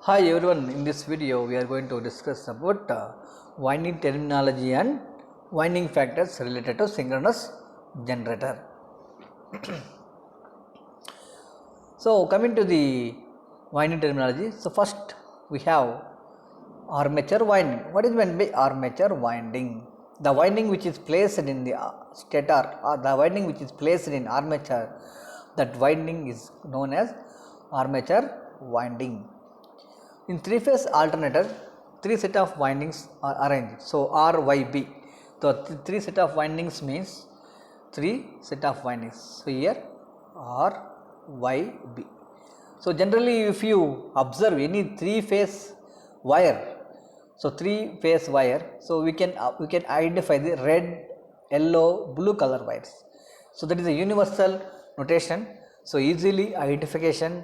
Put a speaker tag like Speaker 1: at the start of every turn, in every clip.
Speaker 1: Hi everyone, in this video we are going to discuss about winding terminology and winding factors related to synchronous generator. So coming to the winding terminology, so first we have armature winding. What is meant by armature winding? The winding which is placed in the stator or the winding which is placed in armature, that winding is known as armature winding. In three-phase alternator, three set of windings are arranged. So RYB. So three set of windings means three set of windings. So here RYB. So generally, if you observe any three-phase wire, so three-phase wire, so we can identify the red, yellow, blue color wires. So that is a universal notation. So easily identification.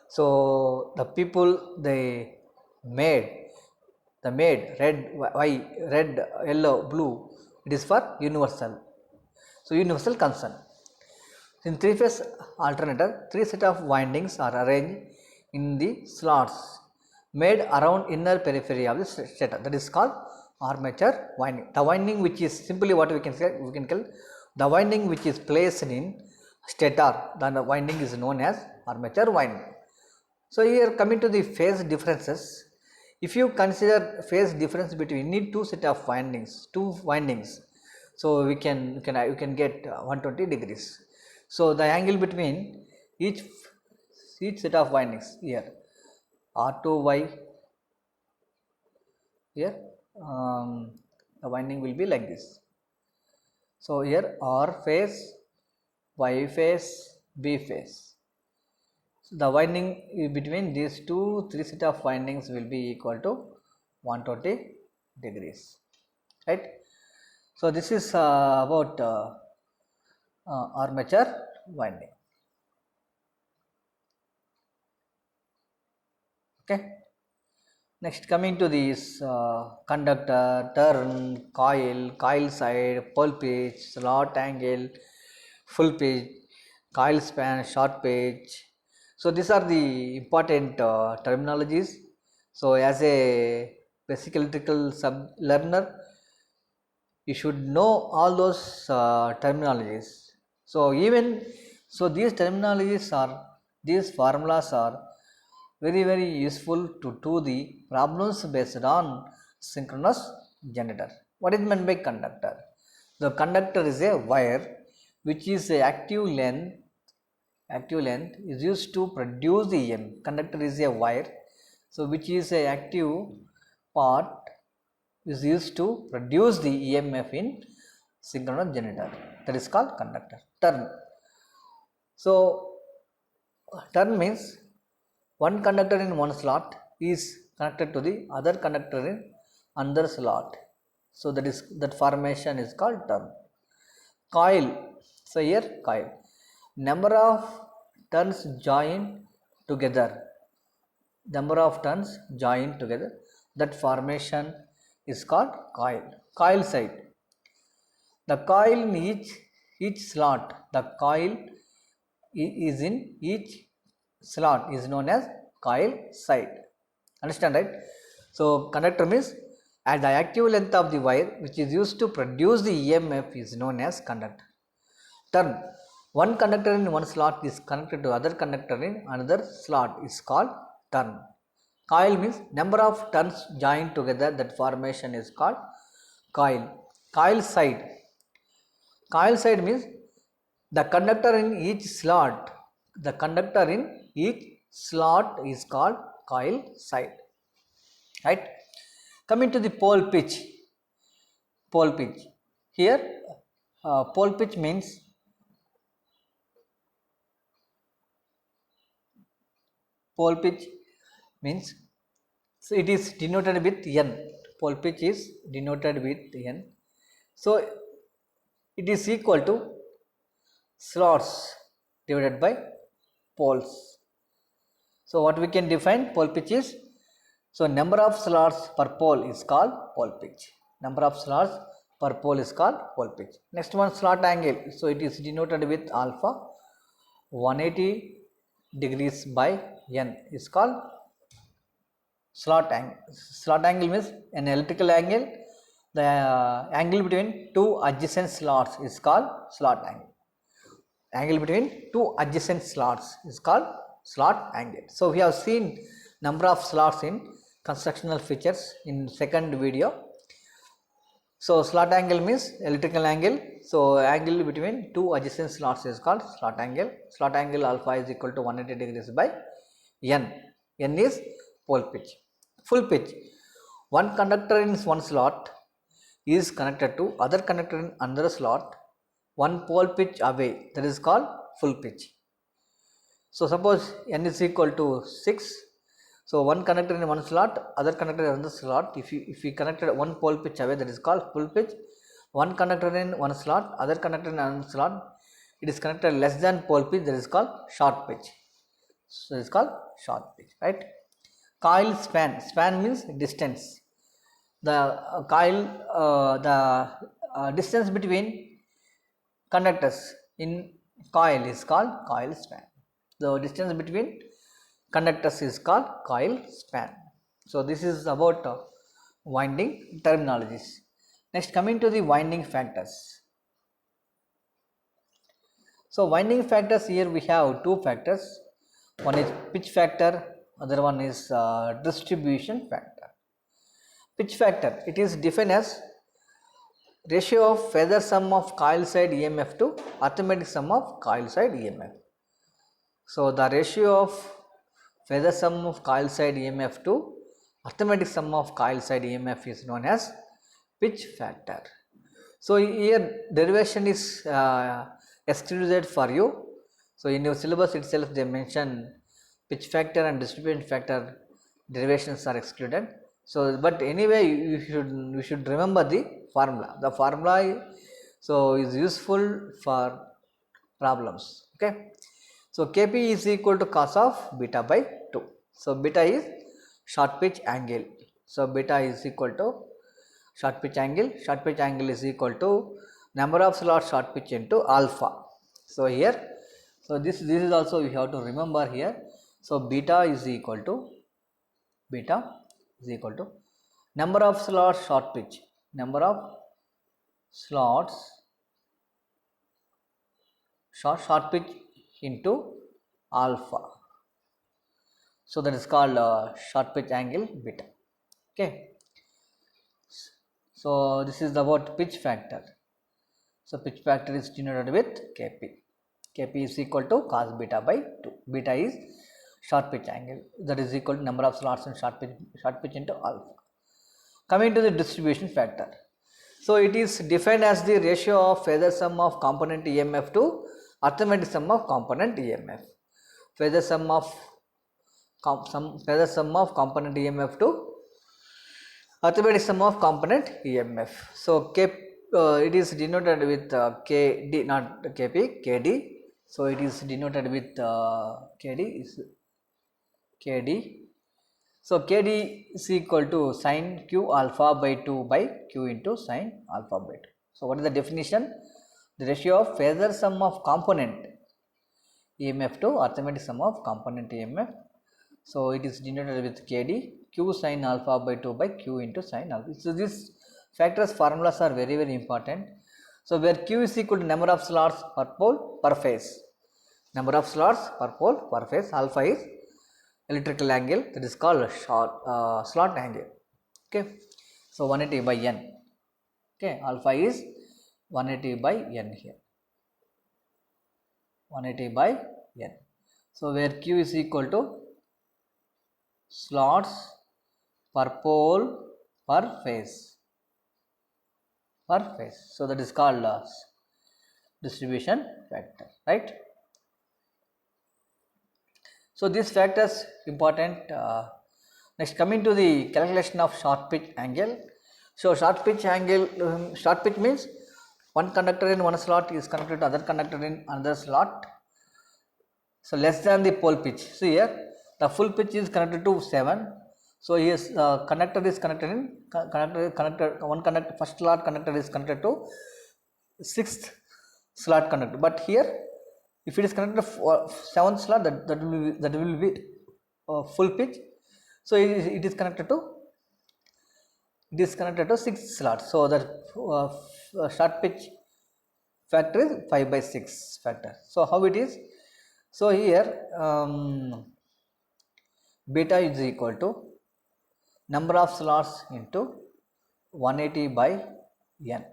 Speaker 1: So the people they made red, yellow, blue. It is for universal. So universal concern. In three-phase alternator, three set of windings are arranged in the slots made around inner periphery of the stator. That is called armature winding. The winding which is simply what we can say, we can call the winding which is placed in stator, then the winding is known as armature winding. So here coming to the phase differences, if you consider phase difference between need two set of windings, so you can get 120 degrees. So the angle between each set of windings here R2Y here the winding will be like this. So here R phase, Y phase, B phase. So the winding between these three set of windings will be equal to 120 degrees, right? So this is about armature winding. Okay. Next, coming to this conductor, turn, coil side, pole pitch, slot angle, full pitch, coil span, short pitch. So these are the important terminologies. So as a basic electrical sub learner, you should know all those terminologies. So these terminologies are, these formulas are very useful to do the problems based on synchronous generator. What is meant by conductor? The conductor is a wire which is a active length is used to produce the EM. Conductor is a wire, so which is a active part is used to produce the EMF in synchronous generator. That is called conductor. Turn. So turn means one conductor in one slot is connected to the other conductor in another slot. So that formation is called turn. Coil. So here coil. Number of turns joined together. Number of turns joined together. That formation is called coil. Coil side. The coil in each slot. The coil is in each slot is known as coil side. Understand, right? So conductor means at the active length of the wire which is used to produce the EMF is known as conductor. Turn. One conductor in one slot is connected to other conductor in another slot is called turn. Coil means number of turns joined together, that formation is called coil. Coil side. Coil side means the conductor in each slot. The conductor in each slot is called coil side. Right? Coming to the pole pitch. Pole pitch. Here pole pitch means so it is denoted with N. Pole pitch is denoted with N. So it is equal to slots divided by poles. So what we can define pole pitch is, so number of slots per pole is called pole pitch. Number of slots per pole is called pole pitch. Next one, slot angle. So it is denoted with alpha. 180 degrees by N is called slot angle. Slot angle means an electrical angle. The angle between two adjacent slots is called slot angle. Angle between two adjacent slots is called slot angle. So we have seen number of slots in constructional features in second video. So slot angle means electrical angle. So angle between two adjacent slots is called slot angle. Slot angle alpha is equal to 180 degrees by n. N is pole pitch. Full pitch. One conductor in one slot is connected to other conductor in another slot one pole pitch away, that is called full pitch. So suppose n is equal to 6. So one conductor in one slot, other conductor in another slot. If we connected one pole pitch away, that is called full pitch. One conductor in one slot, other conductor in another slot, it is connected less than pole pitch, that is called short pitch. So it is called short pitch, right? Coil span. Span means distance. The coil, distance between conductors in coil is called coil span. The distance between conductors is called coil span. So this is about winding terminologies. Next, coming to the winding factors. So winding factors, here we have two factors. One is pitch factor, other one is distribution factor. Pitch factor, it is defined as ratio of phasor sum of coil side EMF to arithmetic sum of coil side EMF. So the ratio of phasor sum of coil side EMF to arithmetic sum of coil side EMF is known as pitch factor. So here derivation is excluded for you. So in your syllabus itself they mention pitch factor and distribution factor derivations are excluded. So but anyway you should remember the formula. The formula is useful for problems. Okay. So Kp is equal to cos of beta by 2. So beta is short pitch angle. So beta is equal to short pitch angle. Short pitch angle is equal to number of slots short pitch into alpha. So here, so this is also you have to remember here. So beta is equal to number of slots short pitch, number of slots short pitch into alpha. So that is called short pitch angle beta. Okay. So this is about pitch factor. So pitch factor is denoted with Kp. Kp is equal to cos beta by 2. Beta is short pitch angle, that is equal to number of slots in short pitch into alpha. Coming to the distribution factor. So it is defined as the ratio of phasor sum of component EMF to arithmetic sum of component EMF. Phasor sum of component EMF to arithmetic sum of component EMF. So it is denoted with Kd, not Kp, Kd. So it is denoted with Kd. So Kd is equal to sin q alpha by 2 by q into sin alpha by 2. So what is the definition? The ratio of phasor sum of component EMF to arithmetic sum of component EMF. So it is denoted with Kd, q sin alpha by 2 by q into sin alpha. So these factors formulas are very important. So where q is equal to number of slots per pole per phase. Number of slots per pole per phase. Alpha is electrical angle, that is called slot angle. Okay. So 180 by n. Okay. Alpha is 180 by n here. 180 by n. So where q is equal to slots per pole per phase. So that is called distribution factor, right? So these factors important. Next, coming to the calculation of short pitch angle. So short pitch angle, short pitch means one conductor in one slot is connected to other conductor in another slot. So less than the pole pitch. So here the full pitch is connected to 7. So here conductor is connected in first slot conductor is connected to 6th slot conductor. But here if it is connected to 7th slot, that will be full pitch. So it is connected to 6 slots. So that short pitch factor is 5 by 6 factor. So how it is? So here beta is equal to number of slots into 180 by n,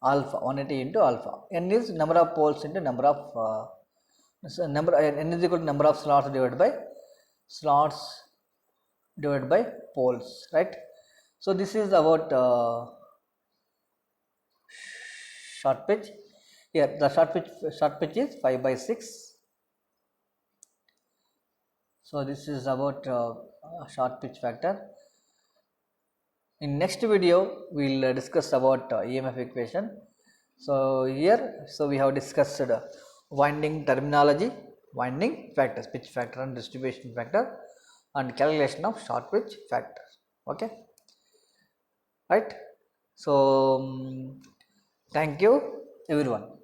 Speaker 1: alpha 180 into alpha. N is number of poles into number of n is equal to number of slots divided by poles, right? So this is about short pitch. Here the short pitch is 5 by 6. So this is about short pitch factor. In next video we will discuss about EMF equation. So here, we have discussed winding terminology, winding factors, pitch factor and distribution factor, and calculation of short pitch factor. Okay, right? So thank you everyone.